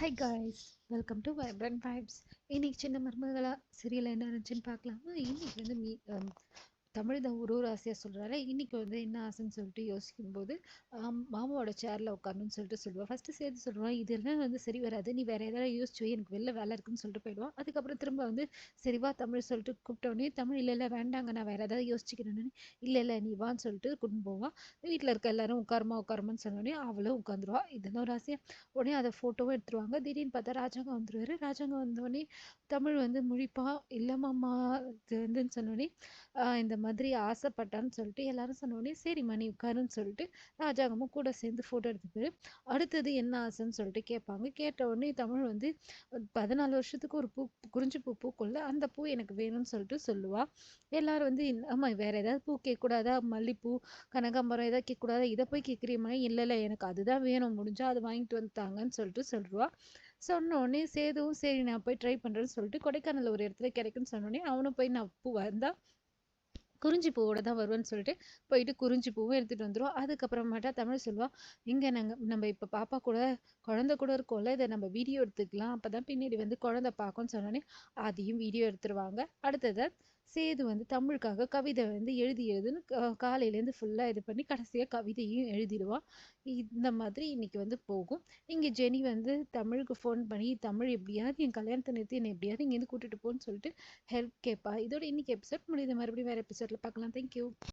High guys, welcome to vibrant vibes. இன்னைக்கு சின்ன மருமகளா சீரியல் என்ன இருந்துச்சுன்னு பார்க்கலாமா? இன்னைக்கு வந்து தமிழ் தான் ஒரு ஒரு ஆசையாக சொல்கிறாரு. இன்னைக்கு வந்து என்ன ஆசைன்னு சொல்லிட்டு யோசிக்கும்போது மாமாவோட சேரில் உட்காரணும்னு சொல்லிட்டு சொல்லுவாள். ஃபஸ்ட்டு சேர்த்து சொல்லுவான், இதெல்லாம் வந்து சரி வராது, நீ வேறு ஏதாவது யோசிச்சு எனக்கு வெளில வேலை இருக்குன்னு சொல்லிட்டு போயிடுவான். அதுக்கப்புறம் திரும்ப வந்து சரிவா தமிழ் சொல்லிட்டு கூப்பிட்டோன்னே தமிழ் இல்லை வேண்டாங்க, நான் வேறு ஏதாவது யோசிச்சுக்கிறேன்னு இல்லை நீ வான்னு சொல்லிட்டு கூட்டின்னு போவான். வீட்டில் இருக்க எல்லாரும் உட்காருமான்னு சொன்னோடனே அவளும் உட்காந்துருவா. இதெல்லாம் ஒரு ஆசையாக உடனே அதை ஃபோட்டோவும் எடுத்துருவாங்க. திடீர்னு பார்த்தா ராஜாங்கம் வந்துருவாரு. ராஜாங்கம் வந்தோடனே தமிழ் வந்து முழிப்பா, இல்லைம்மாம்மா இது வந்துன்னு சொன்னோடனே இந்த மாதிரி ஆசைப்பட்டான்னு சொல்லிட்டு எல்லாரும் சொன்னோடனே சரிம்மா நீ உட்காருன்னு சொல்லிட்டு ராஜாங்கமும் கூட சேர்ந்து ஃபோட்டோ எடுத்துப்பாரு. அடுத்தது என்ன ஆசைன்னு சொல்லிட்டு கேட்பாங்க. கேட்ட உடனே தமிழ் வந்து 14 வருஷத்துக்கு ஒரு குறிஞ்சி பூ பூக்குள்ள அந்த பூ எனக்கு வேணும்னு சொல்லிட்டு சொல்லுவா. எல்லாரும் வந்து ஆமாம் வேற ஏதாவது பூ கேட்கக்கூடாதா, மல்லிப்பூ கனகாம்பரம் ஏதாவது கேட்கக்கூடாதா, இதை போய் கேட்குறீமா, இல்லை எனக்கு அதுதான் வேணும், முடிஞ்சா அது வாங்கிட்டு வந்துட்டாங்கன்னு சொல்லிட்டு சொல்லுவா. சொன்ன உடனே சேதுவும் சரி நான் போய் ட்ரை பண்ணுறேன்னு சொல்லிட்டு கொடைக்கானல் ஒரு இடத்துல கிடைக்குன்னு சொன்னோடனே அவனும் போய் நான் பூ வந்தா குறிஞ்சி பூவோட தான் வருவேன்னு சொல்லிட்டு போயிட்டு குறிஞ்சி பூவும் எடுத்துகிட்டு வந்துடும். அதுக்கப்புறமேட்டா தமிழ் சொல்லுவா, இங்கே நம்ம இப்போ பாப்பா கூட குழந்தை கூட இருக்கோம்ல, இதை நம்ம வீடியோ எடுத்துக்கலாம், அப்போ தான் பின்னாடி வந்து குழந்தை பார்க்கும்னு சொன்னோன்னே அதையும் வீடியோ எடுத்துருவாங்க. அடுத்தது சேது வந்து தமிழுக்காக கவிதை வந்து எழுதுன்னு காலையிலேருந்து ஃபுல்லாக இது பண்ணி கடைசியாக கவிதையும் எழுதிடுவான். இந்த மாதிரி இன்னைக்கு வந்து போகும். இங்கே ஜெனி வந்து தமிழுக்கு ஃபோன் பண்ணி தமிழ் எப்படியாவது என் கல்யாணத்தை நிறுத்தி என்னை எப்படியாவது இங்கேருந்து கூட்டிகிட்டு போன்னு சொல்லிட்டு ஹெல்ப் கேட்பா. இதோட இன்னைக்கு எபிசோட் முடியுது. மறுபடியும் வேறு எபிசோடில் பார்க்கலாம். தேங்க்யூ.